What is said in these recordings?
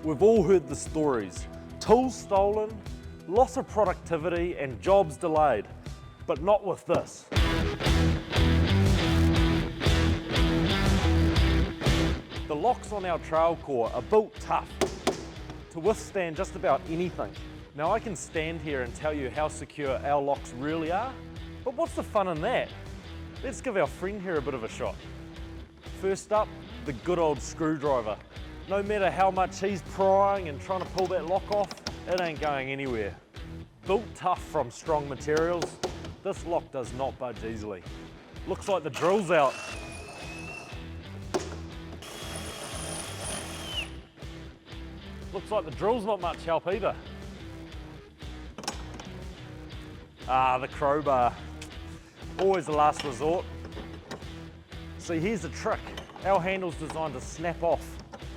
We've all heard the stories. Tools stolen, loss of productivity and jobs delayed. But not with this. The locks on our TrailCore are built tough to withstand just about anything. Now I can stand here and tell you how secure our locks really are, but what's the fun in that? Let's give our friend here a bit of a shot. First up, the good old screwdriver. No matter how much he's prying and trying to pull that lock off, it ain't going anywhere. Built tough from strong materials, this lock does not budge easily. Looks like the drill's out. Looks like the drill's not much help either. Ah, the crowbar. Always the last resort. See, here's the trick. Our handle's designed to snap off,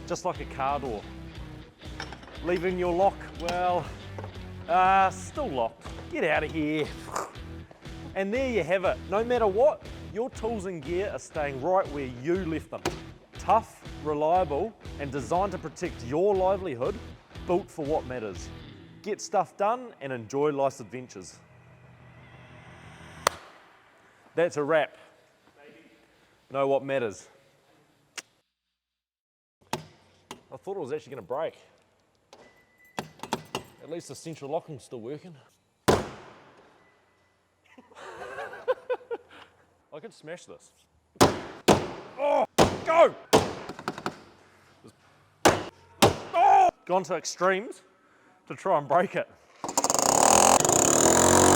just like a car door. Leaving your lock, well, still locked. Get out of here. And there you have it. No matter what, your tools and gear are staying right where you left them. Tough, reliable, and designed to protect your livelihood, built for what matters. Get stuff done and enjoy life's adventures. That's a wrap. Know what matters. I thought it was actually going to break. At least the central locking's still working. I could smash this. Oh, go! Oh! Gone to extremes to try and break it.